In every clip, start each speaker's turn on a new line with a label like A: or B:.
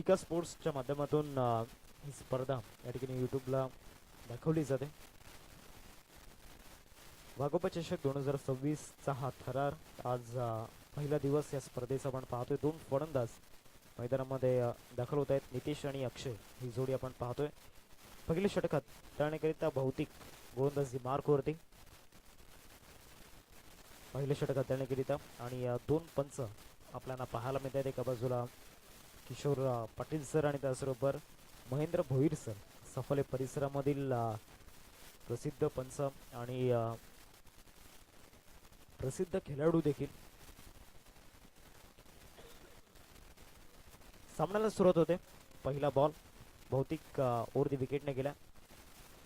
A: टिका स्पोर्ट्सच्या माध्यमातून ही स्पर्धा या ठिकाणी यूट्यूबला दाखवली जाते. वाघोबा चषक 2026चा हा थरार आज पहिला दिवस या स्पर्धेचा आपण पाहतोय. दोन फलंदाज मैदानामध्ये दाखल होत आहेत. नितेश आणि अक्षय ही जोडी आपण पाहतोय. पहिल्या षटकात टाळण्याकरिता भौतिक गोलंदाजी मार्कवरती पहिल्या षटकात टाळण्याकरिता आणि दोन पंच आपल्याला पाहायला मिळतात. एका बाजूला किशोर पाटील सर आणि त्याचबरोबर महेंद्र भोईर सर, सफले परिसरामधील प्रसिद्ध पंच आणि प्रसिद्ध खेळाडू देखील. सामन्याला सुरुवात होते. पहिला बॉल भौतिक ओव्हर दी विकेटने गेला.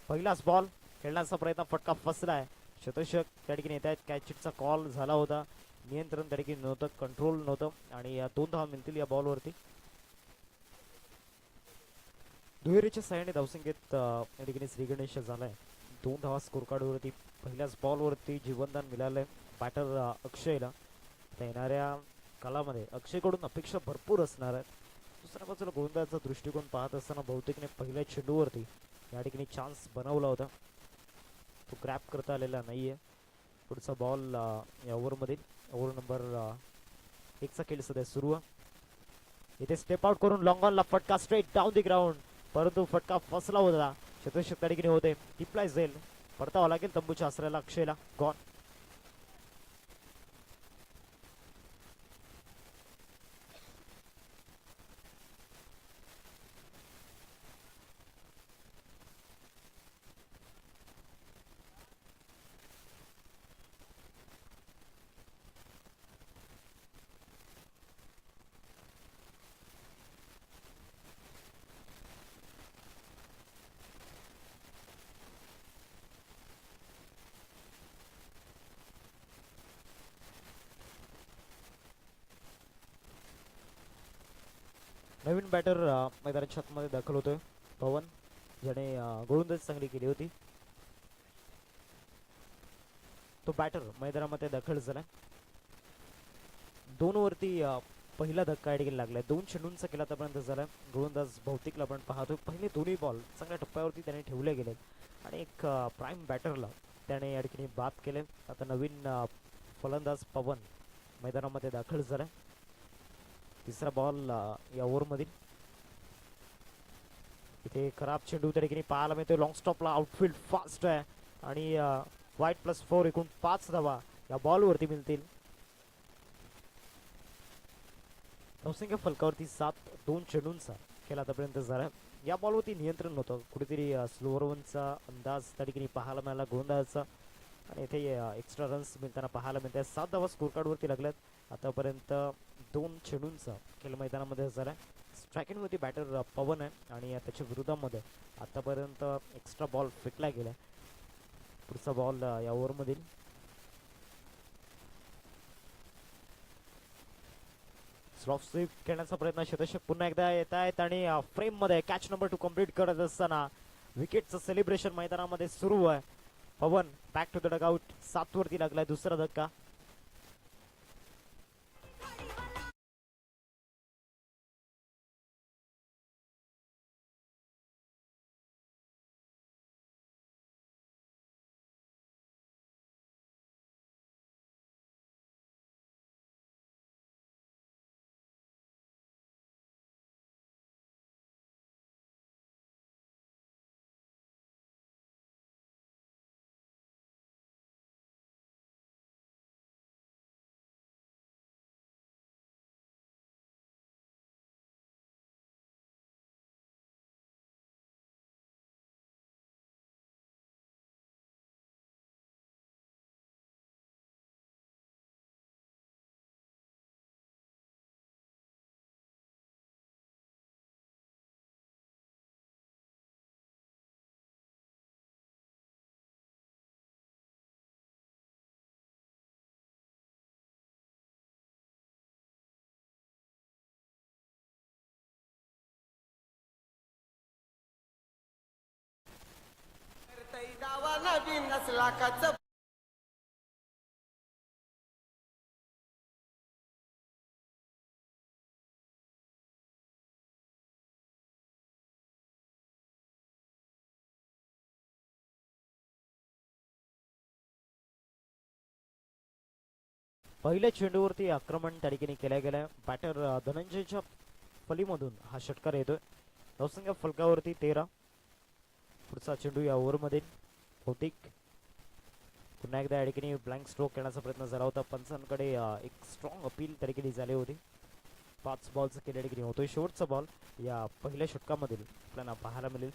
A: पहिलाच बॉल खेळण्याचा प्रयत्न, फटका फसलाय. शतषक त्या ठिकाणी येत आहेत. कॅचचा कॉल झाला होता, नियंत्रण त्या ठिकाणी नव्हतं, कंट्रोल नव्हतं आणि 2 धावा मिळतील या बॉलवरती. दुहेरीच्या सहाय्याने धावसंख्येत या ठिकाणी श्रीगणेश झालाय. 2 धावा स्कोर कार्डवरती. पहिल्याच बॉलवरती जीवनदान मिळालंय बॅटर अक्षयला. येणाऱ्या काळामध्ये अक्षयकडून अपेक्षा भरपूर असणार आहेत. दुसऱ्या बाजूला गोलंदाजाचा दृष्टिकोन पाहत असताना बहुतेकने पहिल्या चेंडूवरती या ठिकाणी चान्स बनवला होता, तो ग्रॅप करता आलेला नाहीये. पुढचा बॉल या ओव्हरमधील ओव्हर नंबर 1चा खेळ सध्या सुरू आहे. इथे स्टेप आउट करून लॉंग ऑनला फटका स्ट्रेट डाऊन दी ग्राउंड, परंतु फटका फसला होता. शतषक त्या ठिकाणी होते. टिपलाय जाईल, परतावा लागेल तंबूच्या आसऱ्याला अक्षयला. गॉन. नवीन बॅटर मैदानाच्या आतमध्ये दाखल होतोय, पवन, ज्याने गोलंदाजी चांगली केली होती. तो बॅटर मैदानामध्ये दाखल झाला. 2 वरती पहिला धक्का या ठिकाणी लागलाय. 2 चेंडूंचा केला आतापर्यंत झाला. गोलंदाज भौतिकला आपण पाहतो. पहिले दोन्ही बॉल चांगल्या टप्प्यावरती त्याने ठेवले गेले आणि एक प्राईम बॅटरला त्याने या ठिकाणी बाद केले. आता नवीन फलंदाज पवन मैदानामध्ये दाखल झाला. तिसरा बॉल या ओव्हरमधील. इथे खराब चेंडू त्या ठिकाणी पाहायला मिळतो. लॉंग स्टॉपला आउटफील्ड फास्ट आहे आणि वाईट +4 एकूण 5 धावा या बॉलवरती मिळतील. धावसंख्या फलकावरती 7. 2 चेंडूंचा खेळ आतापर्यंत झाला. या बॉलवरती नियंत्रण नव्हतं, कुठेतरी स्लोअर रनचा अंदाज त्या ठिकाणी पाहायला मिळाला गोलंदाजाचा आणि इथे एक्स्ट्रा रन्स मिळताना पाहायला मिळतात. 7 धावा स्कोर कार्डवरती लागल्यात. आतापर्यंत 2 चेंडूंचा खेळ मैदानामध्ये झाला. स्ट्रायकिंगवरती बॅटर पवन आहे आणि त्याच्या विरोधामध्ये आतापर्यंत एक्स्ट्रा बॉल फेकला गेला. पुढचा बॉल या ओव्हरमधील. स्लॉफ स्वीप खेळण्याचा प्रयत्न. शतषक पुन्हा एकदा येत आहेत आणि फ्रेम मध्ये कॅच नंबर 2 कंप्लीट करत असताना विकेटचं सेलिब्रेशन मैदानामध्ये सुरू आहे. पवन बॅक टू द डगआउट. 7 वरती लागलाय दुसरा धक्का.
B: नवीन लाखाचं
A: पहिल्या चेंडूवरती आक्रमण त्या ठिकाणी केल्या गेल्या. बॅटर धनंजयच्या फलीमधून हा षटकार येतोय. धावसंख्या फलकावरती 13. पुढचा चेंडू या ओव्हरमध्ये भौतिक पुन्हा एकदा या ठिकाणी ब्लँक स्ट्रोक करण्याचा प्रयत्न झाला होता. पंचांकडे एक स्ट्रॉंग अपील त्या ठिकाणी झाले होते. 5 बॉलचं केल्या ठिकाणी होतोय शेवटचा बॉल या पहिल्या षटकामधील आपल्याला पाहायला मिळेल.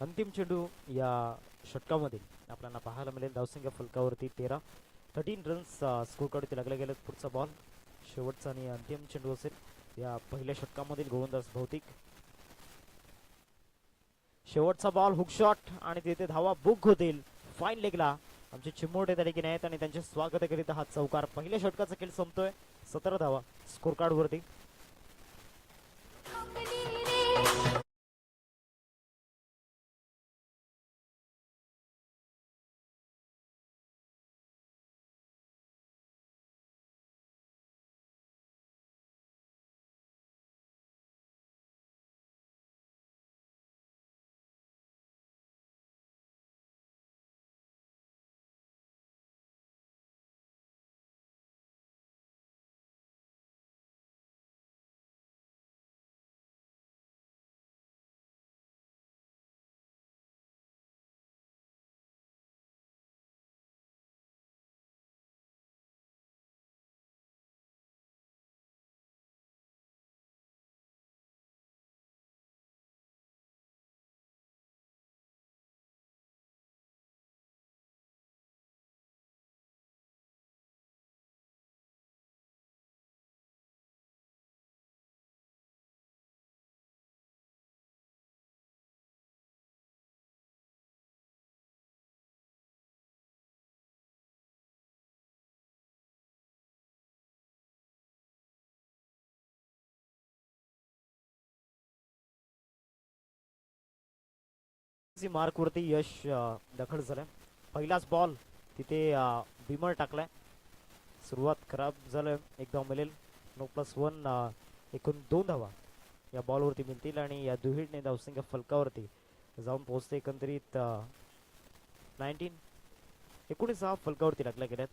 A: अंतिम चेंडू या षटकामध्ये आपल्याला पाहायला मिळेल. धावसंख्या फलकावरती 13. 13 रन्स स्कोर कडे लागले गेले. पुढचा बॉल शेवटचा आणि अंतिम चेंडू असेल या पहिल्या षटकामधील गोलंदाज भौतिक. शेवटचा बॉल हुक शॉट आणि तिथे धावा बुक होतील. फाईन लेगला आमचे चिमोटे त्या ठिकाणी आहेत आणि त्यांचे स्वागत करीत हा चौकार. पहिल्या षटकाचा खेळ संपतोय. 17 धावा स्कोर कार्ड वरती. मार्क वरती यश दखल झालाय. पहिलाच बॉल तिथे बिमर टाकलाय. सुरुवात खराब झालं. एक धाव मिळेल. 9+1 एकूण 2 धावा या बॉलवरती मिळतील आणि या दुहेरीने धावसंख्या फलकावरती जाऊन पोहोचते. एकंदरीत 19 धावा फलकावरती लागल्या गेल्यात.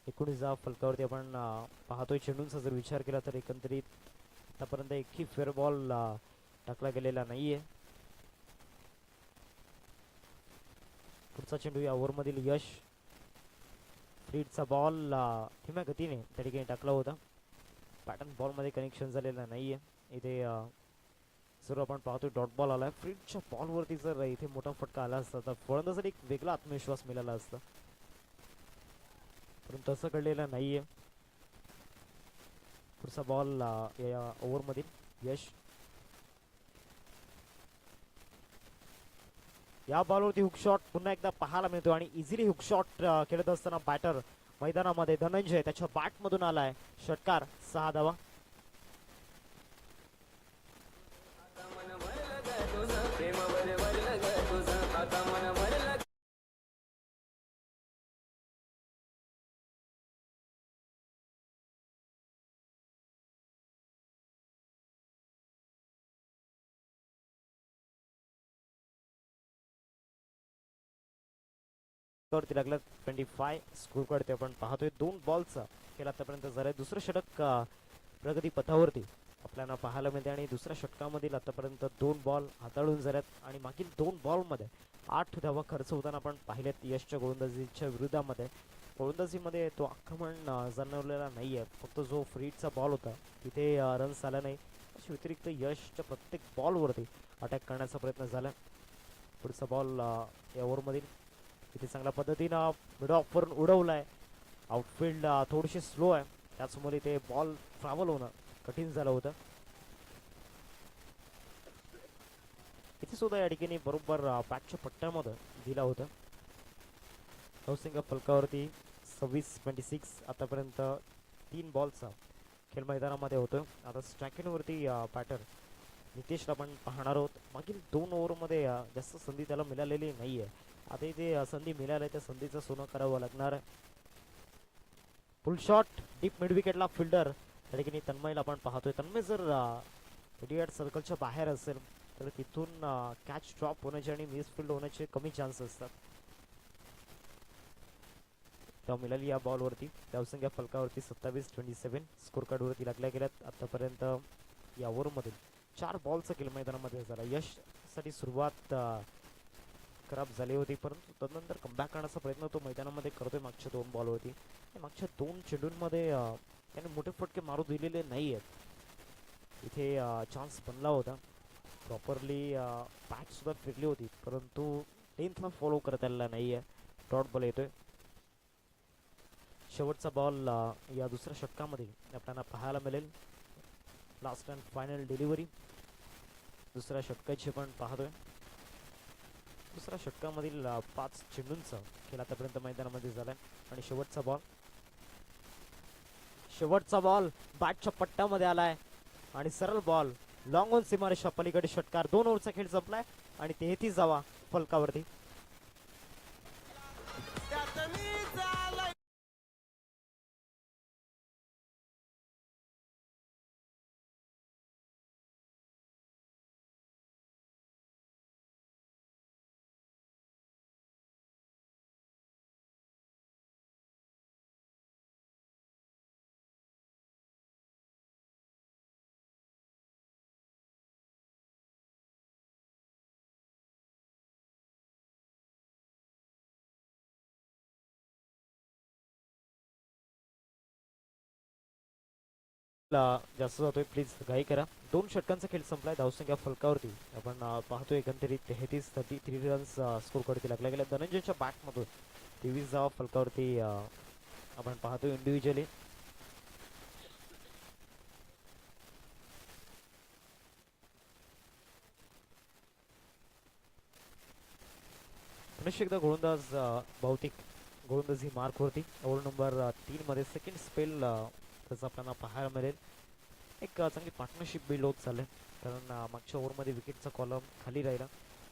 A: 19 धावा फलकावरती आपण पाहतोय. चेंडूंचा जर विचार केला तर एकंदरीत आतापर्यंत एकही फेअर बॉल टाकला गेलेला नाहीये. पुढचा चेंडू या ओव्हरमधील यश. फ्रीडचा बॉल धीम्या गतीने त्या ठिकाणी टाकला होता. पॅटर्न बॉलमध्ये कनेक्शन झालेला नाहीये. इथे जर आपण पाहतोय डॉट बॉल आलाय. फ्रीडच्या बॉलवरती जर इथे मोठा फटका आला असता तर फलंदाजाला एक वेगळा आत्मविश्वास मिळाला असता, परंतु तसं घडलेलं नाहीये. पुढचा बॉल या ओव्हरमधील यश. या बॉलवरती हुक शॉट पुन्हा एकदा पाहायला मिळतो आणि इझिली हुक शॉट खेळत असताना बॅटर मैदानामध्ये धनंजय त्याच्या बॅट मधून आलाय. षटकार. 6 धावा. वरती लागला 25 स्कोर कार्ड ते आपण पाहतोय. 2 बॉलचा खेळ आतापर्यंत झालाय. दुसरं षटक प्रगती पथावरती आपल्याला पाहायला मिळते आणि दुसऱ्या षटकामधील आतापर्यंत 2 बॉल हाताळून झाल्यात आणि मागील 2 बॉलमध्ये 8 धावा खर्च होताना आपण पाहिल्यात. यशच्या गोलंदाजीच्या विरोधामध्ये गोलंदाजीमध्ये तो आक्रमण जाणवलेला नाहीये. फक्त जो फ्रीडचा बॉल होता तिथे रन्स आला नाही. अशा व्यतिरिक्त यशच्या प्रत्येक बॉलवरती अटॅक करण्याचा प्रयत्न झाला. पुढचा बॉल या ओव्हरमधील इथे चांगल्या पद्धतीनं मिड ऑफ वरून उडवलाय. आउटफील्ड थोडीशी स्लो आहे, त्याचमुळे ते बॉल ट्रॅव्हल होणं कठीण झालं होतं. इथे सुद्धा या ठिकाणी बरोबर बॅटच्या पट्ट्यामध्ये दिला होता. धावसंख्या फलकावरती 26-26 आतापर्यंत 3 बॉलचा खेळ मैदानामध्ये होतोय. आता स्ट्रायकिंगवरती बॅटर नितेशला आपण पाहणार आहोत. मागील 2 ओव्हरमध्ये जास्त संधी त्याला मिळालेली नाहीये. आता इथे संधी मिळाली, त्या संधीचं सोनं करावं लागणार आहे. फुल शॉट डीप मिड विकेटला फिल्डर त्या ठिकाणी तन्मयला आपण पाहतोय. तन्मय जर 38 सर्कलच्या बाहेर असेल तर तिथून कॅच ड्रॉप होण्याचे आणि मिसफिल्ड होण्याचे कमी चान्स असतात. तेव्हा मिळाली या बॉलवरती धावसंख्या फलकावरती 27-27 स्कोर कार्डवरती लागल्या गेल्यात. आतापर्यंत या ओव्हरमधील 4 बॉलचा खेळ मैदानामध्ये झाला. यशसाठी सुरुवात खराब झाली होती, परंतु तदनंतर कमबॅक करण्याचा प्रयत्न तो मैदानामध्ये करतोय मागच्या 2 बॉलवरती. मागच्या 2 चेंडूंमध्ये त्याने मोठे फटके मारू दिलेले नाही आहेत. इथे चान्स बनला होता, प्रॉपरली बॅट सुद्धा फिरली होती, परंतु लेंथला फॉलो करता आलेला नाही आहे. डॉट बॉल येतोय. शेवटचा बॉल या दुसऱ्या षटकामध्ये आपल्याला पाहायला मिळेल. लास्ट अँड फायनल डिलिव्हरी दुसऱ्या षटकाची पण पाहतोय. दुसऱ्या षटकामधील 5 चेंडूंचा खेळ आतापर्यंत मैदानामध्ये झालाय आणि शेवटचा बॉल बॅटच्या पट्ट्यामध्ये आलाय आणि सरळ बॉल लॉंग ऑन सीमारेषा पलीकडे षटकार. 2 ओव्हरचा खेळ संपलाय आणि 33 धावा फलकावरती.
B: त्यात मी झालोय
A: जास्त जातोय, प्लीज घाई करा. 2 षटकांचा खेळ संपलाय. धावसंख्या फलकावरती आपण पाहतोय एकंदरीत 33 रन्स स्कोर करती लागल्या गेल्या. धनंजयच्या बॅटमधून 23 धावा फलकावरती आपण पाहतोय इंडिव्हिज्युअली. पुन्हा एकदा गोलंदाज भौतिक गोलंदाजी मार्कवरती. ओव्हर नंबर 3 मध्ये सेकंड स्पेल त्याचा आपल्याला पाहायला मिळेल. एक चांगली पार्टनरशिप बिल्ड होत चालले, कारण मागच्या ओव्हरमध्ये विकेटचा कॉलम खाली राहिला,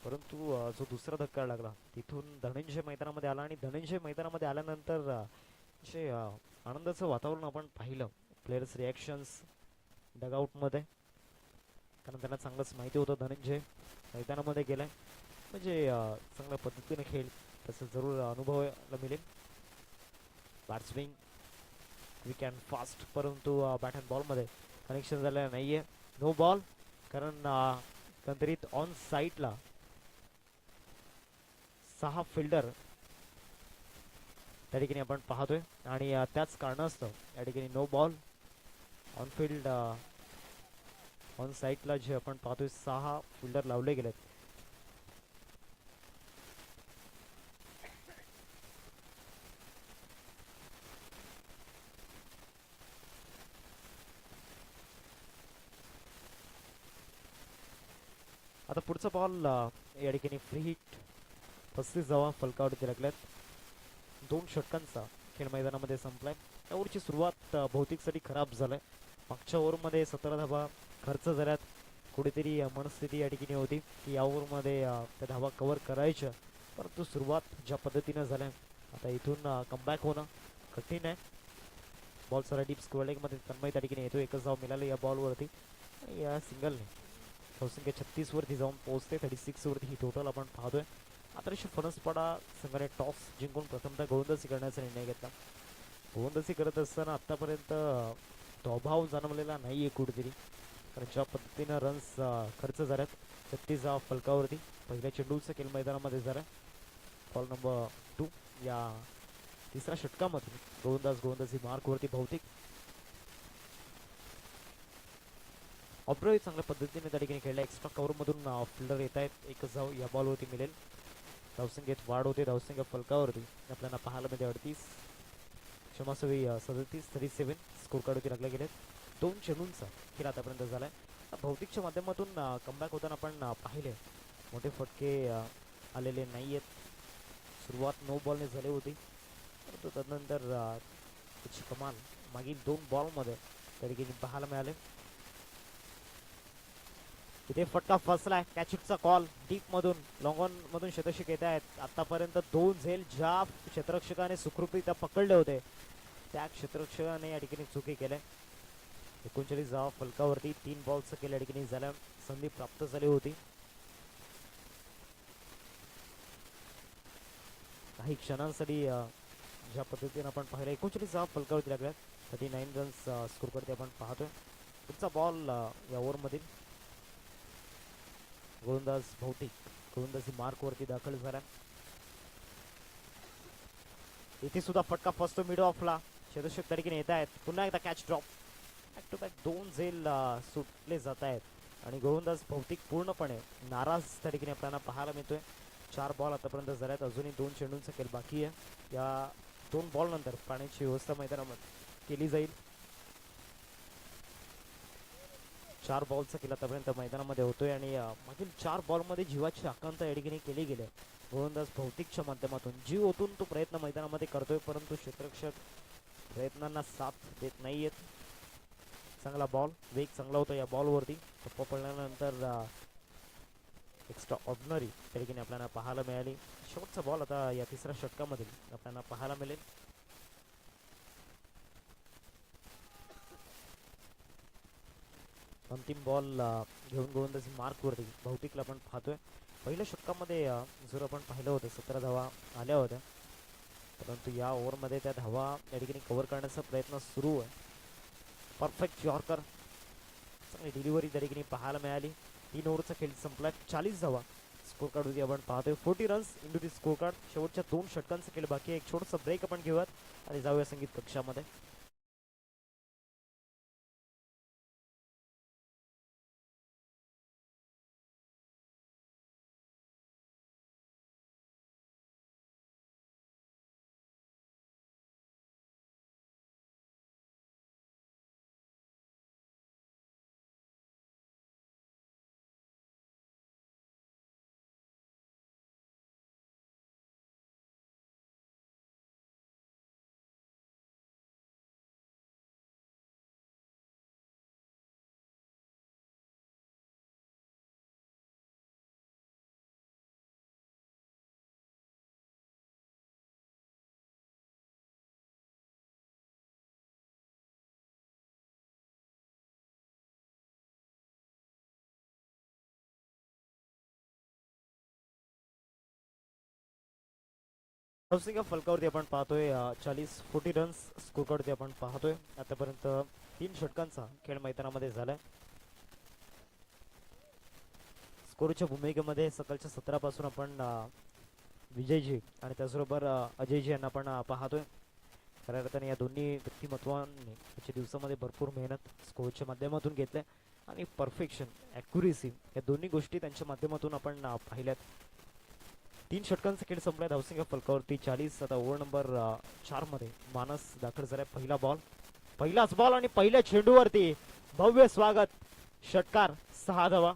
A: परंतु जो दुसरा धक्का लागला तिथून धनंजय मैदानामध्ये आला आणि धनंजय मैदानामध्ये आल्यानंतर असे आनंदाचं वातावरण आपण पाहिलं. प्लेयर्स रिॲक्शन्स डगआउटमध्ये, कारण त्यांना चांगलंच माहिती होतं धनंजय मैदानामध्ये गेलाय म्हणजे चांगल्या पद्धतीने खेळ तसं जरूर अनुभवायला मिळेल. बॅट्सविंग क्विक अँड फास्ट, परंतु बॅट अँड बॉलमध्ये कनेक्शन झालेलं नाही आहे. नो बॉल, कारण एकंदरीत ऑन साईडला 6 फिल्डर त्या ठिकाणी आपण पाहतोय आणि त्याच कारणास्तव या ठिकाणी no ball. On field on साईडला जे आपण पाहतोय 6 फिल्डर लावले गेलेत. आता पुढचा बॉल या ठिकाणी फ्री हिट 35 धावा फलकावरती लागल्यात. 2 षटकांचा खेळ मैदानामध्ये संपलाय. या ओव्हरची सुरुवात भौतिकसाठी खराब झालाय. मागच्या ओव्हरमध्ये 17 धावा खर्च झाल्यात. कुठेतरी मनस्थिती या ठिकाणी होती की या ओव्हरमध्ये त्या धावा कव्हर करायच्या, परंतु सुरुवात ज्या पद्धतीनं झाल्या आता इथून कमबॅक होणं कठीण आहे. बॉल सरा डीप स्क्वेअर लेगमध्ये तन्मय त्या ठिकाणी येतो. एकच धाव मिळाली या बॉलवरती आणि या सिंगलने धावसंख्या 36 वरती जाऊन पोहोचते. 36 वरती ही टोटल आपण पाहतोय. आदर्श फणसपाडा संघाने टॉस जिंकून प्रथमतः गोलंदाजी करण्याचा निर्णय घेतला. गोलंदाजी करत असताना आतापर्यंत दबाव जाणवलेला नाहीये कुठेतरी, कारण ज्या पद्धतीनं रन्स खर्च झाल्यात 36 धावा फलकावरती. पहिल्या चेंडूचा खेळ मैदानामध्ये झाला. बॉल नंबर 2 या तिसऱ्या षटकामध्ये गोलंदाजी मार्कवरती भौतिक. ऑब्रोय चांगल्या पद्धतीने त्या ठिकाणी खेळला. एक्स्ट्रा कव्हरमधून फिल्डर येत आहेत. एकच धाव या बॉलवरती मिळेल. धावसंख्येत वाढ होते. धावसंख्या फलकावरती आपल्याला पाहायला मिळते 37 स्कोर कार्डवरती लागले गेलेत. 2 चेंडूंचा खेळ आतापर्यंत झालाय. भौतिकच्या माध्यमातून कमबॅक होताना आपण पाहिले मोठे फटके आलेले नाही आहेत. सुरुवात नो बॉलने झाली होती, परंतु तदनंतर त्याची कमाल मागील 2 बॉलमध्ये त्या ठिकाणी पाहायला मिळाले. इथे फटका फसलाय. कॅचिटचा कॉल डीप मधून लॉंग ऑन मधून शतषक येत आहेत. आतापर्यंत 2 झेल ज्या क्षेत्ररक्षकाने सुखरूपरित्या पकडले होते त्या क्षेत्ररक्षकाने या ठिकाणी चुकी केल्या. 39 धावा फलकावरती 3 बॉल्स केल्या ठिकाणी झाल्या संधी प्राप्त झाली होती. काही क्षणांसाठी ज्या पद्धतीने आपण पाहिलं 39 धावा फलकावरती लागल्या 39 रन्स स्कोर करते आपण पाहतोय. पुढचा बॉल या ओव्हरमधील गोलंदाज भौतिक गोलंदाजी मार्कवरती दाखल झाला. इथे सुद्धा फटका फसतो मिड ऑफला. चतुष्क तरीकेने येत आहेत. पुन्हा एकदा catch drop. Back to back 2 झेल सुटले जात आहेत आणि गोलंदाज भौतिक पूर्णपणे नाराज तरीकेने आपल्याला पाहायला मिळतोय. 4 बॉल आतापर्यंत झाले आहेत. अजूनही 2 चेंडूंचा खेळ बाकी आहे. या 2 बॉल नंतर पाण्याची व्यवस्था मैदानामध्ये केली जाईल. 4 बॉलचा खेळ आतापर्यंत मैदानामध्ये होतोय आणि मागील 4 बॉलमध्ये जीवाची आकांक्षा या ठिकाणी केली गेली. गोलंदाज भौतिकच्या माध्यमातून जीव ओतून तो प्रयत्न मैदानामध्ये करतोय, परंतु क्षेत्ररक्षक प्रयत्नांना साथ देत नाहीयेत. चांगला बॉल, वेग चांगला होता या बॉलवरती. टप्पा पडल्यानंतर एक्स्ट्रा ऑर्डिनरी त्या ठिकाणी आपल्याला पाहायला मिळाली. शेवटचा बॉल आता या तिसऱ्या षटकामध्ये आपल्याला पाहायला मिळेल. अंतिम बॉल घेऊन गोलंदाजी मार्कवरती भौतिकला आपण पाहतोय. पहिल्या षटकामध्ये जर आपण पाहिलं होतं 17 धावा आल्या होत्या, परंतु या ओव्हरमध्ये त्या धावा या ठिकाणी कव्हर करण्याचा प्रयत्न सुरू आहे. परफेक्ट यॉर्कर, चांगली डिलिव्हरी त्या ठिकाणी पाहायला मिळाली. 3 ओव्हरचा खेळ संपला. 40 धावा स्कोर कार्ड होती आपण पाहतोय. 40 रन्स इंटू दी स्कोर कार्ड. शेवटच्या 2 षटकांचा खेळ बाकी आहे. एक छोटासा ब्रेक आपण घेऊयात आणि जाऊया संगीत कक्षामध्ये. धावसंख्या फलकावरती आपण पाहतोय 40 रन्स स्कोर कार्डवरती आपण पाहतोय. आतापर्यंत 3 षटकांचा खेळ मैदानामध्ये झालाय. स्कोरच्या भूमिकेमध्ये सकाळच्या 17 पासून आपण विजयजी आणि त्याचबरोबर अजयजी यांना आपण पाहतोय. खऱ्या अर्थाने या दोन्ही व्यक्तिमत्वांनी याच्या दिवसामध्ये भरपूर मेहनत स्कोरच्या माध्यमातून घेतल्या आणि परफेक्शन, ॲक्युरेसी या दोन्ही गोष्टी त्यांच्या माध्यमातून आपण पाहिल्यात. 3 षटकांचा खेळ संपलाय. धावसंख्या फलकावरती 40. आता ओव्हर नंबर 4 मध्ये मानस दाखल झालाय. पहिला बॉल, पहिलाच बॉल आणि पहिल्या चेंडूवरती भव्य स्वागत. षटकार 6 धावा.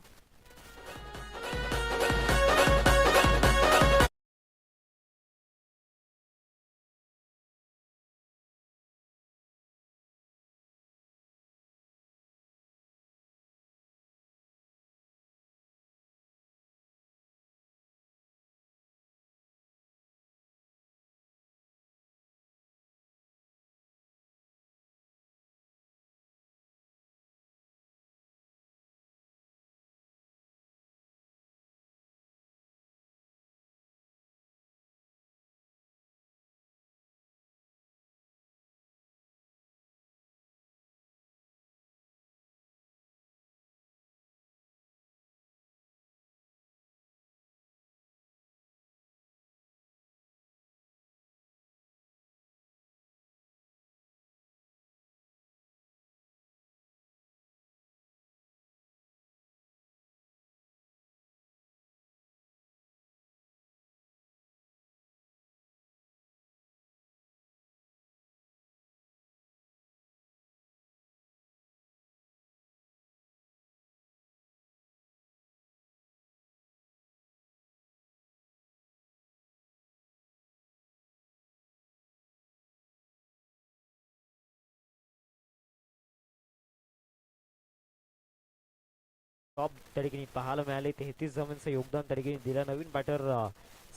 A: टॉप त्या ठिकाणी पाहायला मिळाले. 33 धावांचं योगदान त्या ठिकाणी दिलं. नवीन बॅटर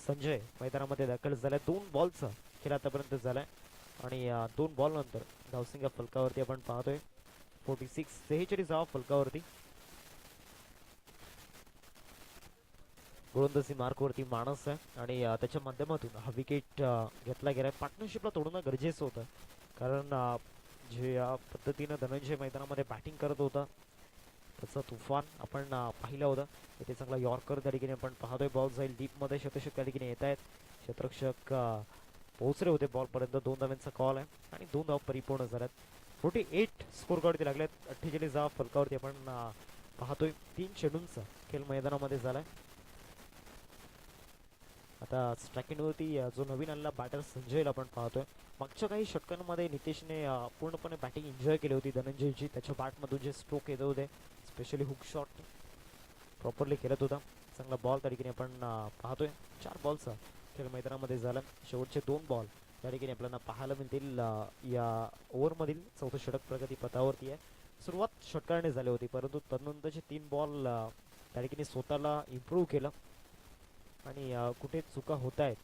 A: संजय मैदानामध्ये दाखल झालाय. 2 बॉलचा खेळ आतापर्यंत झालाय आणि 2 बॉल नंतर धावसंख्या फलकावरती आपण पाहतोय 46 धावा फलकावरती. गोलंदाजी मार्कवरती माणस आहे आणि त्याच्या माध्यमातून हा विकेट घेतला गेला. पार्टनरशिपला तोडणं गरजेचं होतं कारण जे या पद्धतीनं धनंजय मैदानामध्ये बॅटिंग करत होता त्याचा तुफान आपण पाहिला होता. इथे चांगला यॉर्कर त्या ठिकाणी आपण पाहतोय. बॉल जाईल डीपमध्ये. शतषक त्या ठिकाणी येत आहेत. क्षेत्ररक्षक पोहोचले होते बॉलपर्यंत. 2 धावांचा कॉल आहे आणि 2 धावा परिपूर्ण झाल्यात. 48 स्कोर कार्डवरती लागल्यात. 48 धावा फलकावरती आपण पाहतोय. 3 चेंडूंचा खेळ मैदानामध्ये झालाय. आता स्ट्रायकिंगवरती जो नवीन आलेला बॅटर संजयला आपण पाहतोय. मागच्या काही षटकांमध्ये नितेशने पूर्णपणे बॅटिंग एन्जॉय केली होती धनंजयची. त्याच्या बॅटमधून जे स्ट्रोक येत होते स्पेशली हुक शॉट प्रॉपरली खेळत होता. चांगला बॉल त्या ठिकाणी आपण पाहतोय. 4 बॉलचा खेळ मैदानामध्ये झाला. शेवटचे 2 बॉल त्या ठिकाणी आपल्याला पाहायला मिळतील. या ओव्हरमधील चौथं षटक प्रगती पथावरती आहे. सुरुवात षटकाने झाली होती परंतु तदनंतरचे 3 बॉल त्या ठिकाणी स्वतःला इम्प्रूव्ह केलं आणि कुठे चुका होत आहेत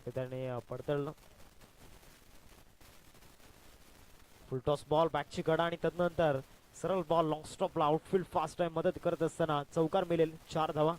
A: ते त्याने पडताळलं. फुलटॉस बॉल बॅकची कडा आणि तदनंतर सरळ बॉल लॉंग स्टॉपला आउटफील्ड फास्ट टाइम मदत करत असताना चौकार मिळेल. 4 धावा.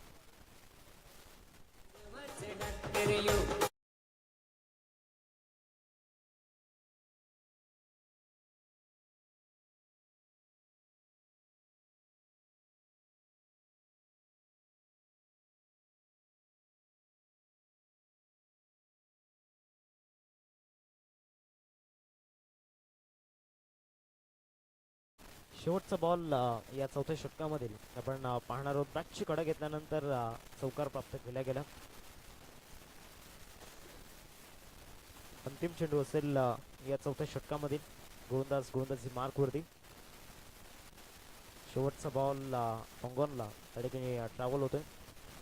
A: शेवटचा बॉल या चौथ्या षटकामध्ये आपण पाहणार आहोत. बॅकची कडा घेतल्यानंतर चौकार प्राप्त केला गेला. अंतिम चेंडू असेल या चौथ्या षटकामध्ये. गोलंदाजी मार्कवरती. शेवटचा बॉल ऑंगॉनला त्या ठिकाणी ट्रॅव्हल होतोय.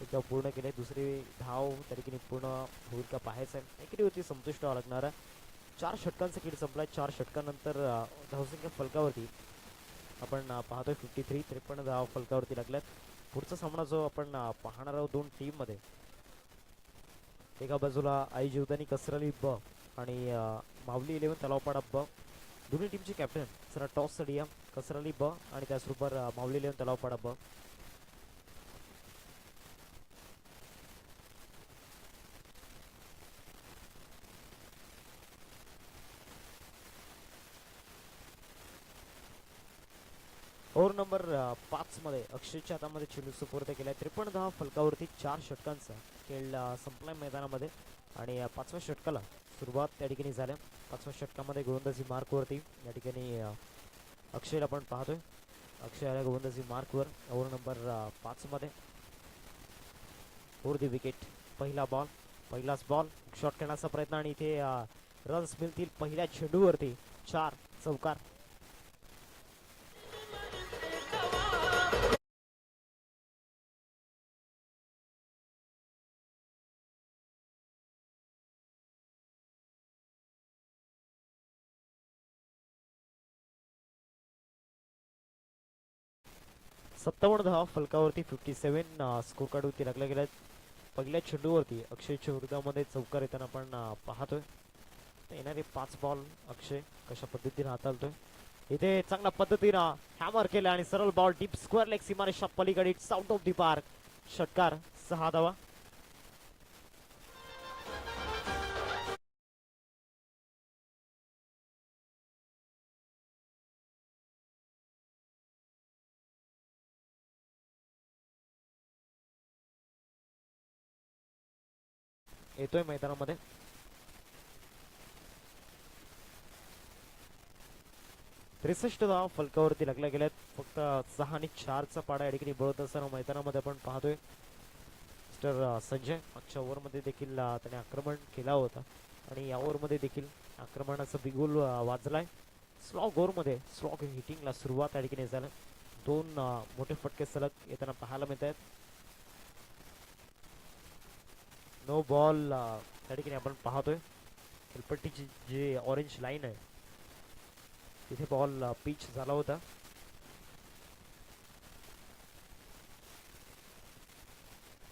A: एक धाव पूर्ण केले. दुसरी धाव त्या ठिकाणी पूर्ण होईल का पाहायचं आहे. एकरीवरती संतुष्ट व्हावं लागणार आहे. 4 षटकांचा खेळ संपलाय. 4 षटकानंतर धावसंख्या फलकावरती आपण पाहतोय 53 धावा फलकावरती लागल्यात. पुढचा सामना जो आपण पाहणार आहोत 2 टीम मध्ये. एका बाजूला आई जीवदानी कसरली ब आणि मावली 11 तलावपाडा ब. दोन्ही टीमचे कॅप्टन सर टॉस साठी कसरली ब आणि त्याचबरोबर मावली 11 तलावपाडा ब. ओव्हर नंबर 5 मध्ये अक्षयच्या हातामध्ये चेंडू सुपूर्द केलाय. 53 धावा फलकावरती. 4 षटकांचा खेळ संपलाय मैदानामध्ये आणि 5व्या षटकाला सुरुवात त्या ठिकाणी झाल्या. 5व्या षटकामध्ये गोलंदाजी मार्कवरती या ठिकाणी अक्षयला आपण पाहतोय. अक्षय आला गोलंदाजी मार्कवर ओव्हर नंबर 5 मध्ये. फोर दी विकेट. पहिला बॉल. पहिलाच बॉल. शॉट खेळण्याचा प्रयत्न आणि इथे रन्स मिळतील पहिल्या चेंडूवरती. 4 चौकार. सत्तावन्न धावा फलकावरती. 57 स्कोर कार्ड वरती लागला गेला. पहिल्या चेंडूवरती अक्षयच्या विरोधामध्ये चौकार येताना आपण पाहतोय. येणारे 5 बॉल अक्षय कशा पद्धतीने हाताळतोय. इथे चांगल्या पद्धतीनं हॅमर केला आणि सरळ बॉल डीप स्क्वेअर लेग सीमारेषा पलीकडे. It's out of the park. षटकार. 6 धावा. येतोय मैदानामध्ये. त्रेसष्ट धावा फलकावरती लागल्या गेल्यात. फक्त 6 आणि 4चा पाडा या ठिकाणी बळत असताना मैदानामध्ये आपण पाहतोय. मिस्टर संजय मागच्या ओव्हरमध्ये देखील त्याने आक्रमण केला होता आणि या ओव्हरमध्ये देखील आक्रमणाचा बिगुल वाजलाय. स्लॉग ओव्हरमध्ये स्लॉग हिटिंगला सुरुवात या ठिकाणी झालं. 2 मोठे फटके सलग येताना पाहायला मिळत आहेत. नो बॉल त्या ठिकाणी आपण पाहतोय. खेळपट्टीची जी ऑरेंज लाईन आहे तिथे बॉल पिच झाला होता.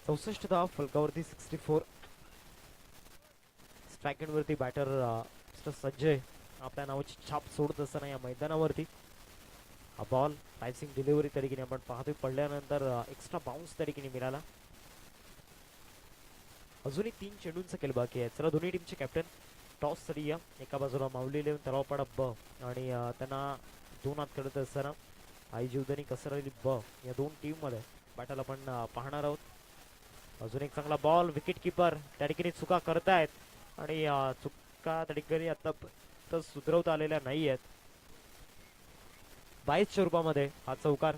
A: चौसष्ट धावा फलकावरती. 64. स्ट्रायक वरती बॅटर मिस्टर संजय आपल्या नावाची छाप सोडत असताना या मैदानावरती हा बॉल रायसिंग डिलिव्हरी त्या ठिकाणी आपण पाहतोय, पडल्यानंतर एक्स्ट्रा बाउन्स त्या ठिकाणी मिळाला. अजूनही 3 चेंडूंचा खेळ बाकी आहे. चला दोन्ही टीमचे कॅप्टन टॉस साठी या. एका बाजूला माऊली लेवून तलावपाडा ब आणि त्यांना 2 हात करत असताना आई जीवदानी कसरली ब या 2 टीम मध्ये बॅटल आपण पाहणार आहोत. अजून एक चांगला बॉल, विकेट किपर त्या ठिकाणी चुका करतायत आणि चुका त्या ठिकाणी आता सुधरवता आलेल्या नाही आहेत. 22च्या रूपामध्ये हा चौकार.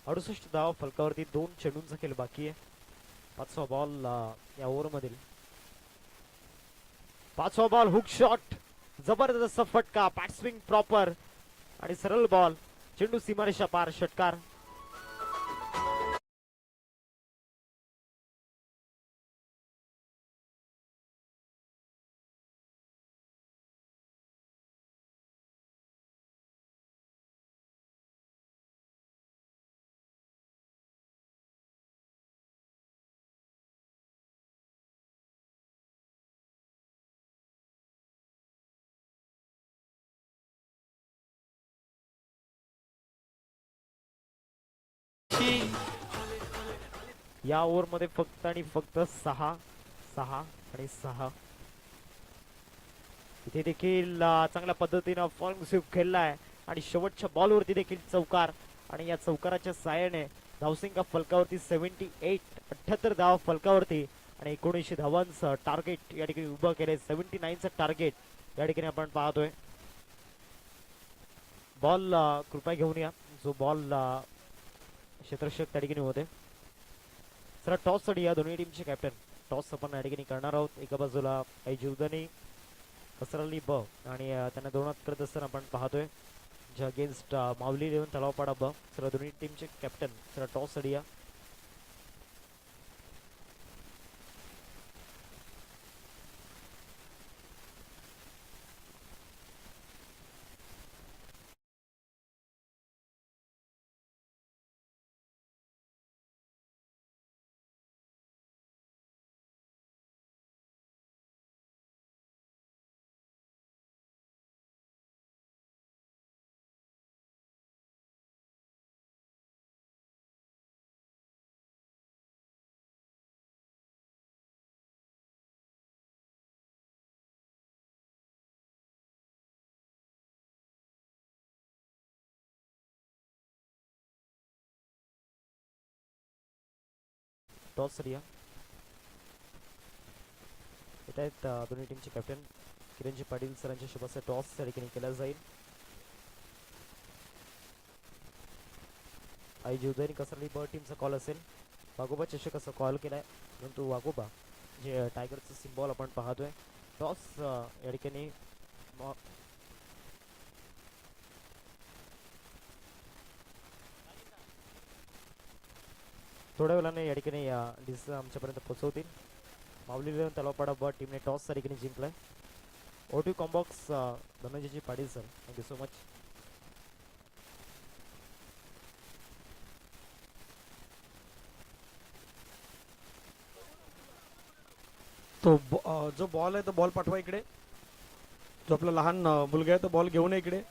A: अडुसष्ट धाव फलकावरती 2 चेंडूंचा खेळ बाकी आहे. 5वा बॉल या ओव्हर मधील 5वा बॉल, हुक शॉट, जबरदस्त फटका, बॅट्सविंग प्रॉपर आणि सरळ बॉल, चेंडू सीमारेषा पार, षटकार. या ओव्हर मध्ये फक्त आणि फक्त 6 आणि 6. इथे देखील चांगल्या पद्धतीनं फॉर्म स्वीप खेळलाय आणि शेवटच्या बॉलवरती देखील चौकार आणि या चौकाराच्या साहाय्याने धावसंख्या फलकावरती 78 धाव फलकावरती आणि 1900 धावांचं टार्गेट या ठिकाणी उभं केलंय. 79चं टार्गेट या ठिकाणी आपण पाहतोय. बॉल कृपया घेऊन या, जो बॉल क्षेत्ररक्षक त्या ठिकाणी होते. सर टॉस साठी या दोन्ही टीमचे कॅप्टन टॉस आपण या ठिकाणी करणार आहोत. एका बाजूला आई जीवदानी कसरली ब आणि त्यांना 2 हात करत असताना आपण पाहतोय ज्या अगेन्स्ट माऊली लेवून तलावपाडा ब. सर दोन्ही टीमचे कॅप्टन सर टॉस साठी या. टॉस साठी या. येत आहेत दोन्ही टीमचे कॅप्टन किरणजी पाटील सरांच्या शुभाचे टॉस त्या ठिकाणी केला जाईल. आई जीवदानी कसरली ब टीमचा कॉल असेल. वाघोबा चषक असा कॉल केलाय, परंतु वाघोबा जे टायगरचं सिम्बॉल आपण पाहतोय. टॉस या ठिकाणी थोड्या वेळाने या ठिकाणी डिसिजन आमच्यापर्यंत पोहोचवतील. माऊली लेवून तलावपाडा ब टीमने टॉस त्या ठिकाणी जिंकलाय. ओटी कॉम्बॉक्स Dhananjayji Patil sir, thank you so much.
C: तो जो बॉल आहे तो बॉल पाठवा इकडे. जो आपला लहान मुलगा आहे तो बॉल घेऊन ये इकडे.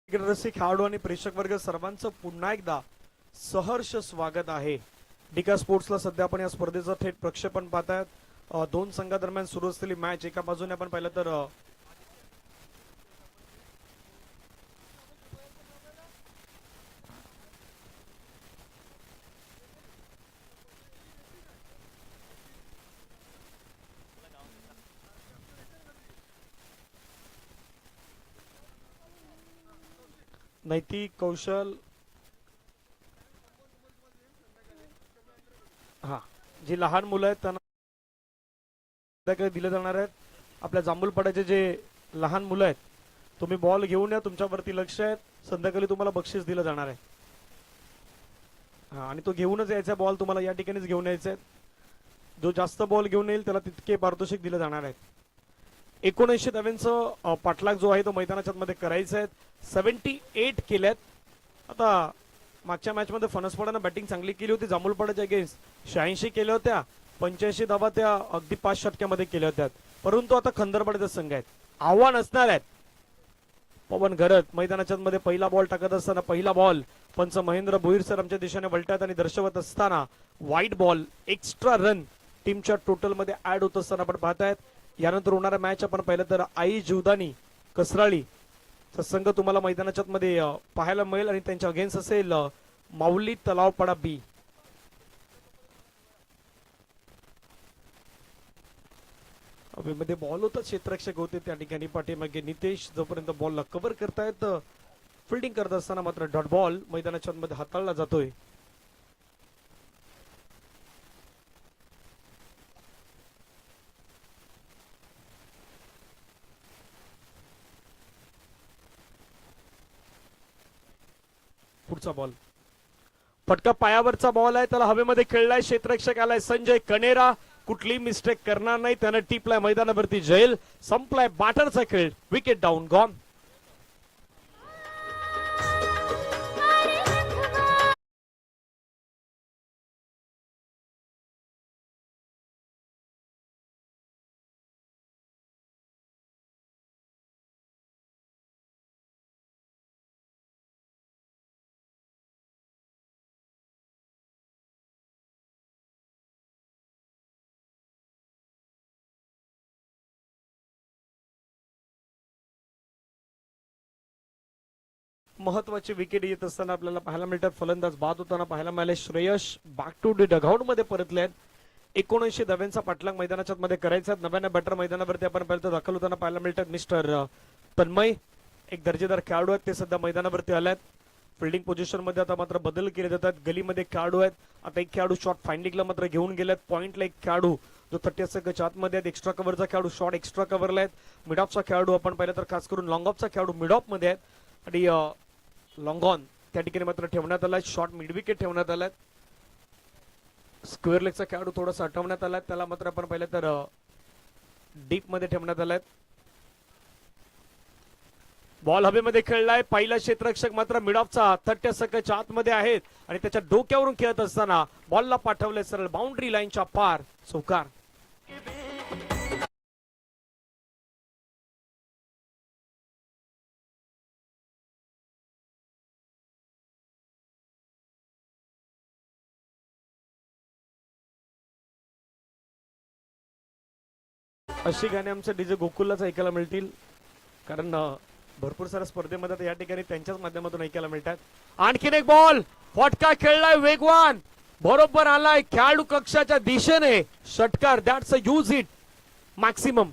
C: रसिक खेळाडू आणि प्रेक्षक वर्ग सर्वांचं पुन्हा एकदा सहर्ष स्वागत आहे. डिका स्पोर्ट्सला सध्या आपण या स्पर्धेचं थेट प्रक्षेपण पाहतायत. 2 संघादरम्यान सुरू असलेली मॅच. एका बाजूने आपण पाहिलं तर नैतिक कौशल हा जी लहान मुलं आहेत त्यांना संध्याकाळी दिले जाणार आहेत. आपल्या जांभूलपाड्याचे जे लहान मुलं आहेत तुम्ही बॉल घेऊन या, तुमच्यावरती लक्ष आहे, संध्याकाळी तुम्हाला बक्षीस दिलं जाणार आहे. हा आणि तो घेऊनच यायचा बॉल, तुम्हाला या ठिकाणीच घेऊन यायचा आहे. जो जास्त बॉल घेऊन येईल त्याला तितके पारितोषिक दिले जाणार आहेत. 79 धाव्यांचं पाठलाग जो आहे तो मैदानाच्या मध्ये करायचा आहे. 78 केल्यात. आता मागच्या मॅच मध्ये फणसपाड्यानं बॅटिंग चांगली केली होती जांभूलपाड्याच्या अगेन्स्ट 86 केल्या होत्या. 85 धावा त्या अगदी 5 षटक्यामध्ये केल्या होत्या. परंतु आता खंदरपाड्याचा संघ आहेत, आव्हान असणार आहेत. पवन घरत मैदानाच्या मध्ये पहिला बॉल टाकत असताना पहिला बॉल पंच महेंद्र भोईर सर आमच्या दिशेने वळतात आणि दर्शवत असताना वाईट बॉल एक्स्ट्रा रन टीमच्या टोटल मध्ये ऍड होत असताना आपण पाहतायत. यानंतर होणारा मॅच आपण पाहिलं तर आई जीवदानी कसराळी चा संघ तुम्हाला मैदानाच्या मध्ये पाहायला मिळेल आणि त्यांच्या अगेन्स्ट असेल माऊली तलावपाडा बी. मध्ये बॉल होता, क्षेत्ररक्षक होते त्या ठिकाणी पाठीमागे नितेश जोपर्यंत बॉलला कव्हर करतायत. फिल्डिंग करत असताना मात्र डॉट बॉल मैदानाच्या मध्ये हाताळला जातोय. पुढचा बॉल फटका पायावरचा बॉल आहे, त्याला हवेमध्ये खेळलाय. क्षेत्ररक्षक आलाय संजय कनेरा, कुठली मिस्टेक करणार नाही, त्यानं टिपलाय मैदानावरती जैल. संपलाय बॅटरचा खेळ. Wicket down gone. महत्वाची विकेट येत असताना आपल्याला पाहायला मिळतात. फलंदाज बाद होताना पाहायला मिळाले. Shreyas back to the dugout मध्ये परतले आहेत. 79 धाव्यांचा पाठलाग मैदानाच्या मध्ये करायचा. नव्याने बॅटर मैदानावरती आपण पाहिलं दाखल होताना पाहायला मिळतात मिस्टर तन्मय, एक दर्जेदार खेळाडू आहेत, ते सध्या मैदानावरती आल्यात. फिल्डिंग पोझिशन मध्ये आता मात्र बदल केले जातात. गलीमध्ये खेळाडू आहेत. आता एक खेळाडू शॉट फाइंडिंगला मात्र घेऊन गेल्यात. पॉइंटला एक खेळाडू जो 30 सेकंडच्या आतमध्ये आहेत. एक्स्ट्रा कव्हरचा खेळाडू शॉट एक्स्ट्रा कव्हरला आहेत. मिड ऑफचा खेळाडू आपण पाहिलं तर खास करून लॉंग ऑफचा खेळाडू मिड ऑफ मध्ये आहेत आणि लॉंग ऑन त्या ठिकाणी मात्र ठेवण्यात आलाय. शॉर्ट मिड विकेट ठेवण्यात आलाय. स्क्वेअर लेगचा खेळाडू थोडासा हटवण्यात आलाय, त्याला मात्र आपण पाहिलं तर डीप मध्ये ठेवण्यात आलाय. बॉल हवेमध्ये खेळलाय. पहिला क्षेत्ररक्षक मात्र मिड ऑफचा 30 सेकंडच्या आतमध्ये आहेत आणि त्याच्या डोक्यावरून खेळत असताना बॉलला पाठवलंय सरळ बाउंड्री लाईनच्या पार. चौकार. अशी गाणी आमच्या डीजे गोकुललाच ऐकायला मिळतील, कारण भरपूर साऱ्या स्पर्धेमध्ये आता या ठिकाणी त्यांच्याच माध्यमातून ऐकायला मिळतात. आणखीन एक बॉल फटका खेळलाय वेगवान, बरोबर आलाय खेळाडू कक्षाच्या दिशेने. षटकार. That's a use it maximum.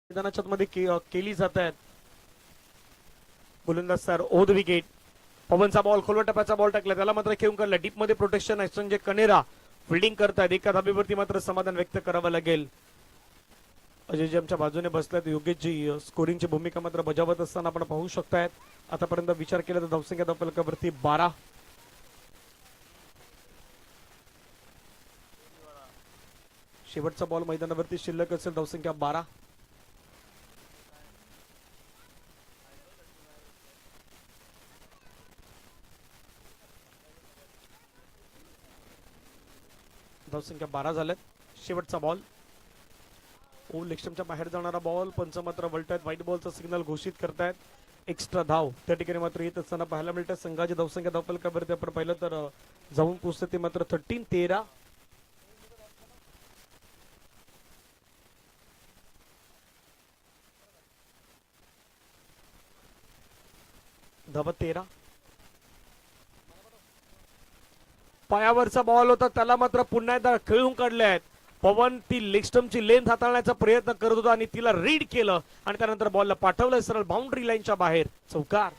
C: मैदानाच्या मध्ये केली जात आहेत. गोलंदाज सर ओद विकेट. पवनचा बॉल खोलवा टप्प्याचा बॉल टाकला, त्याला मात्र खेळून काढला. डीप मध्ये प्रोटेक्शन आहे. संजय कनेरा फिल्डिंग करतायत. एका धाबेवरती मात्र समाधान व्यक्त करावं लागेल. अजयजी आमच्या बाजूने बसल्यात. योगेशजी स्कोरिंगची भूमिका मात्र बजावत असताना आपण पाहू शकतायत. आतापर्यंत विचार केला तर धावसंख्या धावफलकावरती 12. शेवटचा बॉल मैदानावरती शिल्लक असेल. धावसंख्या 12. धावसंख्या 12 झाल्यात. शेवटचा बॉल ओ लेक्स्टमच्या बाहेर जाणारा बॉल. पंच मात्र वळतायत. व्हाईट बॉलचा सिग्नल घोषित करतायत. एक्स्ट्रा धाव त्या ठिकाणी मात्र येत असताना पाहायला मिळतात. संघाची धावसंख्या धावफलकावरती आपण पाहिलं तर जाऊन पोहोचते ते मात्र 13-13. धावा 13. पायावरचा बॉल होता, त्याला मात्र पुन्हा एकदा खेळून काढले आहेत. पवन ती लेग स्टंपची लेंथ हाताळण्याचा प्रयत्न करत होता आणि तिला रीड केलं आणि त्यानंतर बॉलला पाठवलं सरळ बाउंड्री लाईनच्या बाहेर. चौकार.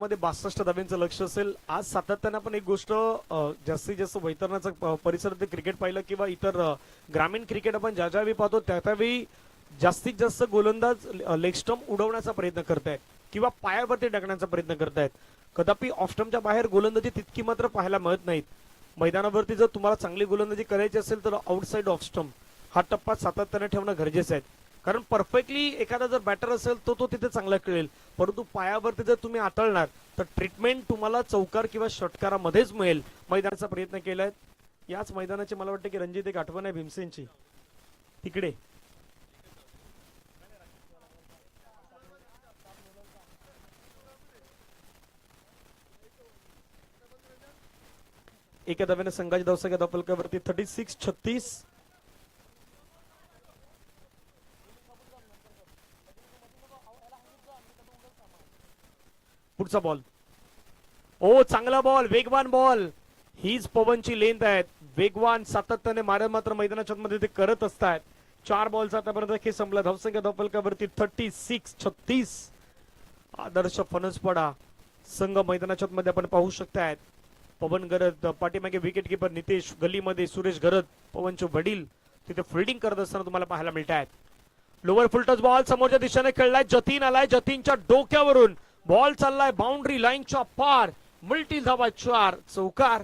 C: मध्ये 62 धाब्यांचं लक्ष असेल. आज सातत्यानं आपण एक गोष्ट जास्तीत जास्त वैतरणाचं परिसरातील क्रिकेट पाहिलं किंवा इतर ग्रामीण क्रिकेट आपण ज्या ज्यावेळी पाहतो त्यावेळी जास्तीत जास्त गोलंदाज लेग स्टंप उडवण्याचा प्रयत्न करतायत किंवा पायावरती टाकण्याचा प्रयत्न करतायत. कदापि ऑफ स्टंपच्या बाहेर गोलंदाजी तितकी मात्र पाहायला मिळत नाहीत. मैदानावरती जर तुम्हाला चांगली गोलंदाजी करायची असेल तर आउटसाइड ऑफ स्टंप हा टप्पा सातत्याने ठेवणं गरजेचं आहे. कारण परफेक्टली एखादा जर बॅटर असेल तो तिथे चांगला खेळेल, परंतु पायावरती जर तुम्ही आटळणार तर ट्रीटमेंट तुम्हाला चौकार किंवा षटकारामध्येच मिळेल. मैदानाचा प्रयत्न केलाय. याच मैदानाची मला वाटतं की रणजित एक आठवण आहे भीमसेनची तिकडे. एका धाव्याने संघाच्या धावसंख्या धावफलकावरती 36-36. पुढचा बॉल. ओ चांगला बॉल, वेगवान बॉल. हीच पवनची लेंथ आहे. वेगवान सातत्याने मारत मात्र मैदानाच्या मध्ये ते करत असतात. 4 बॉलचा आतापर्यंत खेळ संपला. धावसंख्या धावफलकावरती 36-36. आदर्श फणसपडा संघ मैदानाच्या मध्ये आपण पाहू शकतायत. पवन गरज पाठीमागे विकेट किपर नितेश, गलीमध्ये सुरेश गरज पवनचे वडील तिथे फिल्डिंग करत असताना तुम्हाला पाहायला मिळत आहेत. लोअर फुलटच बॉल समोरच्या दिशेने खेळलाय. जतीन आलाय. जतीनच्या डोक्यावरून बॉल चाललाय बाउंड्री लाईनच्या पार. मल्टी धावा 4. चौकार.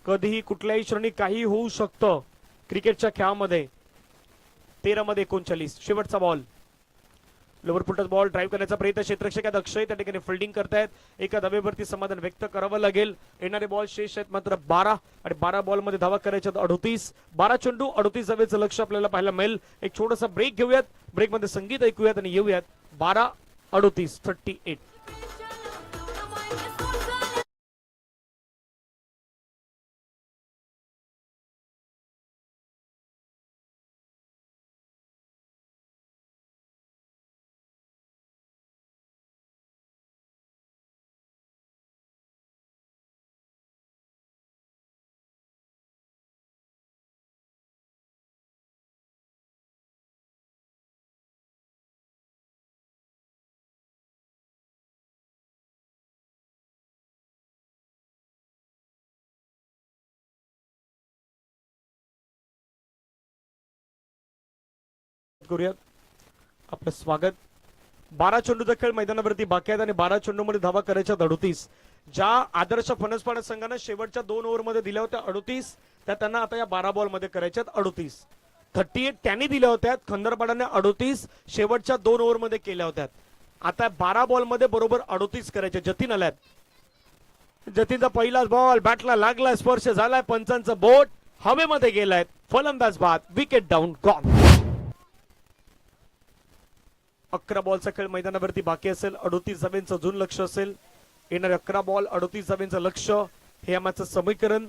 C: कधीही कुठल्याही श्रेणी काही होऊ शकतं क्रिकेटच्या खेळामध्ये. 13 मध्ये 39. शेवटचा बॉल. लोअर फुटच बॉल ड्राईव्ह करण्याचा प्रयत्न क्षेत्ररक्षक अक्षय त्या ठिकाणी फिल्डिंग करतायत. एका धावेवरती समाधान व्यक्त करावं लागेल. येणारे बॉल शेष आहेत मात्र 12 आणि 12 बॉल मध्ये धावा करायच्यात 38. 12 चेंडू 38 धावेचं लक्ष आपल्याला पाहायला मिळेल. एक छोटासा ब्रेक घेऊयात. ब्रेक मध्ये संगीत ऐकूयात आणि येऊयात. 12-38 38. करूयात आपलं स्वागत. 12 चेंडूचा खेळ मैदानावरती बाकी आहेत आणि 12 चेंडूमध्ये धावा करायच्या 38. ज्या आदर्श फणसपाडा संघानं शेवटच्या 2 ओव्हरमध्ये दिल्या होत्या 38 त्या त्यांना आता या 12 बॉल मध्ये करायच्यात 38. 38 त्यांनी दिल्या होत्या. खंदरपाडाने 38 शेवटच्या 2 ओव्हरमध्ये केल्या होत्या. आता 12 बॉल मध्ये बरोबर 38 करायचे. जतीन आल्यात. जतीनचा पहिलाच बॉल बॅटला लागला, स्पर्श झालाय. पंचांचं बोट हवेमध्ये गेलाय. फलंदाज बाद. Wicket down. गॉन. 11 बॉलचा खेळ मैदानावरती बाकी असेल. 38 धावेंचं अजून लक्ष असेल. येणारे 11 बॉल 38 धावेंचं लक्ष हे आमचं समीकरण.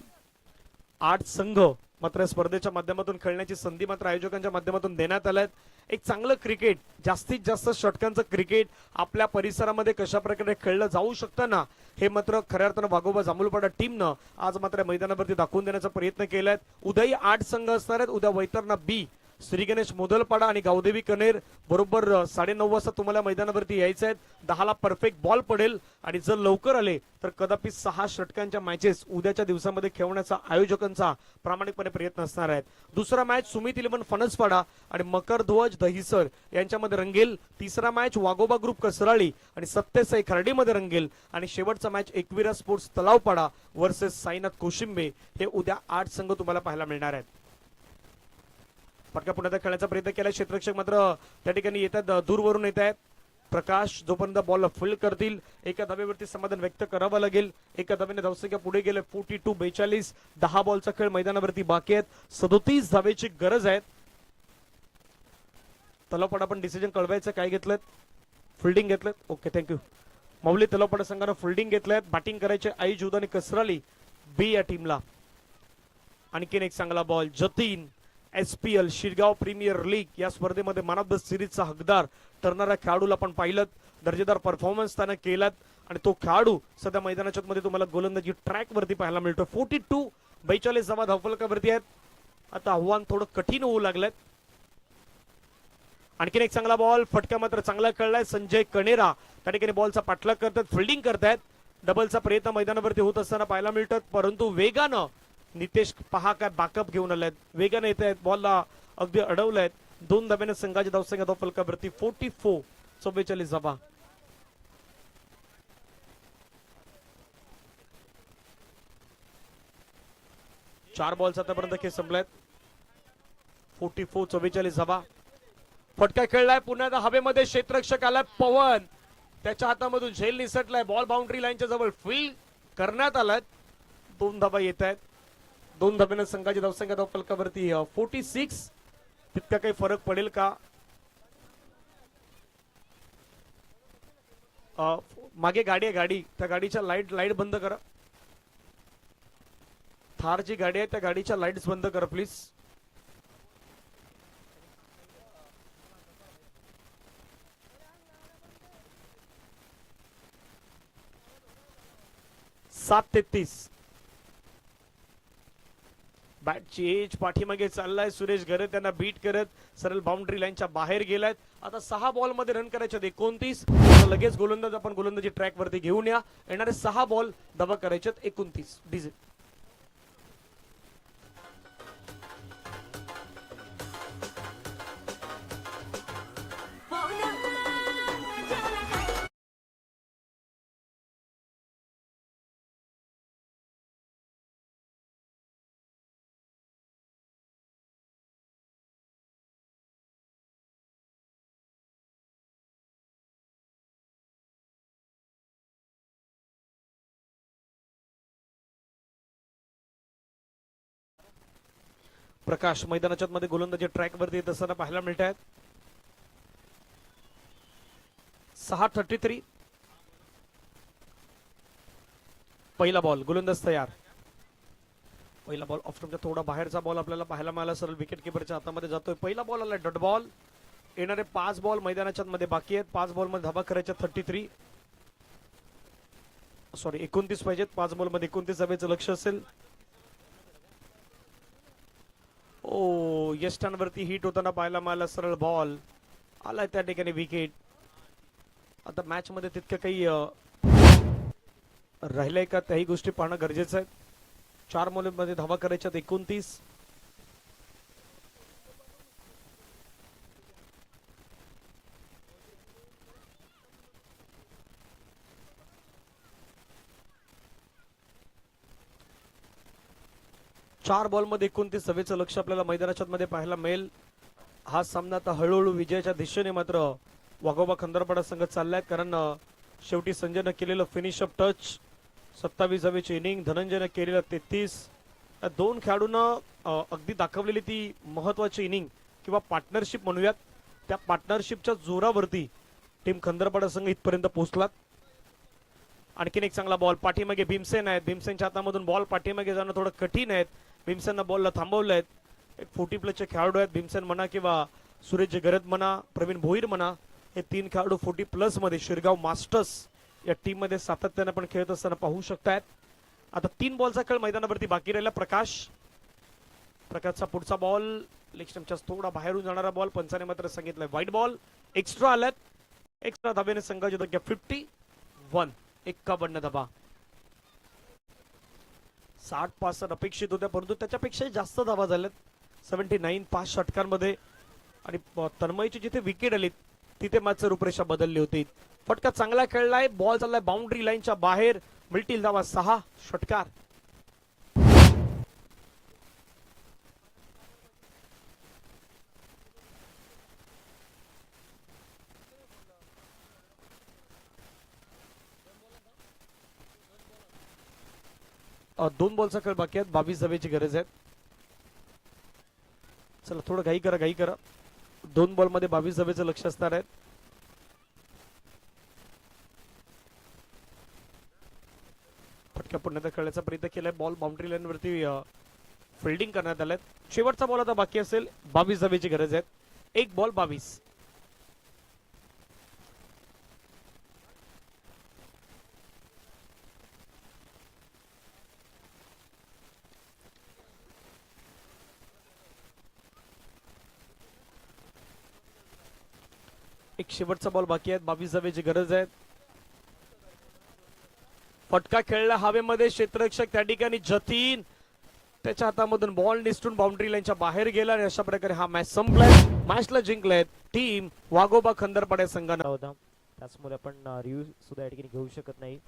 C: 8 संघ मात्र स्पर्धेच्या माध्यमातून खेळण्याची संधी मात्र आयोजकांच्या माध्यमातून देण्यात आल्यात. एक चांगलं क्रिकेट, जास्तीत जास्त षटकांचं क्रिकेट आपल्या परिसरामध्ये कशा प्रकारे खेळलं जाऊ शकतं ना हे मात्र खऱ्या अर्थानं वाघोबा जांभूळपाडा टीमनं आज मात्र मैदानावरती दाखवून देण्याचा प्रयत्न केलाय. उद्याही 8 संघ असणार आहेत. उद्या वैतरणा बी श्री गणेश मोदलपाडा आणि गावदेवी कनेर बरोबर 9:30 वाजता तुम्हाला मैदानावरती यायचं आहे. 10ला परफेक्ट बॉल पडेल आणि जर लवकर आले तर कदापि 6 षटकांच्या मॅचेस उद्याच्या दिवसामध्ये खेळवण्याचा आयोजकांचा प्रामाणिकपणे प्रयत्न असणार आहेत. दुसरा मॅच सुमित इलेव्हन फणसपाडा आणि मकर ध्वज दहिसर यांच्यामध्ये रंगेल. तिसरा मॅच वाघोबा ग्रुप कसराळी आणि सत्यसाई खर्डीमध्ये रंगेल आणि शेवटचा match Ekvira sports Talavpada versus Sainath Koshimbe हे उद्या 8 संघ तुम्हाला पाहायला मिळणार आहेत. फटका पुन्हा खेळण्याचा प्रयत्न केला. क्षेत्ररक्षक मात्र त्या ठिकाणी येतात, दूरवरून येत आहेत. प्रकाश जोपर्यंत बॉल फील्ड करतील एका धाब्यावरती समाधान व्यक्त करावं लागेल. एका धाब्याने धावसंख्या पुढे गेले 42-42. 10 बॉलचा खेळ मैदानावरती बाकी आहेत. 37 धावेची गरज आहे. तलावपाडा पण डिसिजन कळवायचं काय घेतलं, फिल्डिंग घेतलं. Okay thank you. माऊली तलावपाडा संघानं फिल्डिंग घेतलंय. बॅटिंग करायचे आई जुदा आणि कसराली बी या टीमला. आणखीन एक चांगला ball. Jatin SPL Shirgaon premier league या स्पर्धेमध्ये मॅन ऑफ द सिरीजचा हकदार ठरणाऱ्या खेळाडूला पण पाहिलं. दर्जेदार परफॉर्मन्स त्यानं केलात आणि तो खेळाडू सध्या मैदानाच्या मध्ये तुम्हाला गोलंदाजी ट्रॅक वरती पाहायला मिळतो. 42-42 धावा धावफलकावरती आहेत. आता आव्हान थोडं कठीण होऊ लागलंय. आणखीन एक चांगला बॉल. फटका मात्र चांगला खेळलाय. संजय कणेरा त्या ठिकाणी बॉलचा पाठलाग करतात, फिल्डिंग करतायत. डबलचा प्रयत्न मैदानावरती होत असताना पाहायला मिळतात, परंतु वेगानं नितेश पहा काय बॅकअप घेऊन आलेत. वेगाने येत आहेत, बॉलला अगदी अडवलंय. 2 धाब्याने संघाची धावसंख्या धावफलकावरती 44-44 धावा. चार बॉल्स आतापर्यंत खेळ संपलेत. 44-44 धावा. फटका खेळलाय पुन्हा हवेमध्ये. क्षेत्ररक्षक आलाय पवन, त्याच्या हातामधून झेल निसटलाय. बॉल बाउंड्री लाईनच्या जवळ फील्ड करण्यात आलाय. 2 धावा येत आहेत. 2 धाब्याने संघाची धावसंख्या धावफलकावरती 46. तितका काही फरक पडेल का? मागे गाडी आहे, गाडी त्या गाडीच्या लाईट बंद करा. थार जी गाडी आहे त्या गाडीच्या लाईट्स बंद करा प्लीज. बॅटची एज पाठीमागे चाललाय. सुरेश घरे त्यांना बीट करत सरळ बाउंड्री लाईनच्या बाहेर गेलायत. आता 6 बॉल मध्ये रन करायचे 29. लगेच गोलंदाज आपण गोलंदाजी ट्रॅक वरती घेऊन या. येणारे 6 बॉल धावा करायचे 29. डीजे प्रकाश मैदानाच्या मध्ये गोलंदाजी ट्रॅक वरती येत असताना पाहायला मिळत आहेत. 6:33. पहिला बॉल, गोलंदाज तयार. पहिला बॉल ऑफ स्टंपच्या थोडा बाहेरचा बॉल आपल्याला पाहायला मिळाला. सरळ विकेट किपरच्या हातामध्ये जातोय. पहिला बॉल आला डॉट बॉल. येणारे 5 बॉल मैदानाच्या मध्ये बाकी आहेत. 5 बॉल मध्ये धावा करायच्या 33. सॉरी 29 पाहिजेत. 5 बॉल मध्ये 29 धावेचं लक्ष असेल. ओ यष्टांवरती हिट होताना पाहायला मिळाला. सरळ बॉल आलाय त्या ठिकाणी विकेट. आता मॅच मध्ये तितकं काही राहिलंय का त्याही गोष्टी पाहणं गरजेचं आहे. 4 बॉलमध्ये धावा करायच्यात 29. चार बॉल मध्ये 29 धावेचं लक्ष आपल्याला मैदानाच्या मध्ये पाहायला मिळेल. हा सामना आता हळूहळू विजयाच्या दिशेने मात्र वाघोबा खंदारपाडा संघ चाललाय, कारण शेवटी संजयनं केलेलं फिनिश अप टच. 27 धावेची इनिंग. धनंजयनं केलेलं 33. 2 खेळाडूंना अगदी दाखवलेली ती महत्वाची इनिंग किंवा पार्टनरशिप म्हणूयात. त्या पार्टनरशिपच्या जोरावरती टीम खंदारपाडा संघ इथपर्यंत पोहोचला. आणखीन एक चांगला बॉल. पाठीमागे भीमसेन आहेत. भीमसेनच्या हातामधून बॉल पाठीमागे जाणं थोडं कठीण आहे. भीमसेननं बॉलला थांबवलं आहे. एक 40+ खेळाडू आहेत. भीमसेन म्हणा किंवा सुरेश गरज म्हणा, प्रवीण भोईर म्हणा, हे 3 खेळाडू 40+ मध्ये शिरगाव मास्टर्स या टीम मध्ये सातत्याने पण खेळत असताना पाहू शकतायत. आता 3 बॉलचा खेळ मैदानावरती बाकी राहिला. प्रकाशचा पुढचा बॉल लेग स्टंपच्या थोडा बाहेरून जाणारा बॉल, पंचाने मात्र सांगितलंय वाईट बॉल. एक्स्ट्रा आल्यात. एक्स्ट्रा धाब्याने संघाची संख्या 51. 51 धाबा. 60-65 अपेक्षित होत्या, परंतु त्याच्यापेक्षा जास्त धावा झाल्यात. 79 5 षटकांमध्ये. आणि तन्मयची जिथे विकेट आली तिथे मॅचची रूपरेषा बदलली होती. फटका चांगला खेळलाय, बॉल चाललाय बाउंड्री लाईनच्या बाहेर. मिळतील धावा 6 षटकार. दोन बॉलचा खेळ बाकी आहेत. 22 धावेची गरज आहे. चला थोडं घाई करा. 2 बॉल मध्ये 22 धावेचं लक्ष असणार आहे. फटका पुन्हा खेळण्याचा प्रयत्न केलाय. बॉल बाउंड्री लाईन वरती फिल्डिंग करण्यात आलाय. शेवटचा बॉल आता बाकी असेल. 22 धावेची गरज आहे. 1 बॉल 22. एक शेवटचा बॉल बाकी आहे. 22 धावेची गरज आहे. फटका खेळला हवेमध्ये. क्षेत्ररक्षक त्या ठिकाणी जतीन, त्याच्या हातामधून बॉल निसटून बाउंड्री लाईनच्या बाहेर गेला आणि अशा प्रकारे हा मॅच संपलाय. मॅचला जिंकलाय टीम वाघोबा खंदरपाडा संघानं.
A: होता त्याचमुळे आपण रिव्ह्यू सुद्धा या ठिकाणी घेऊ शकत नाही.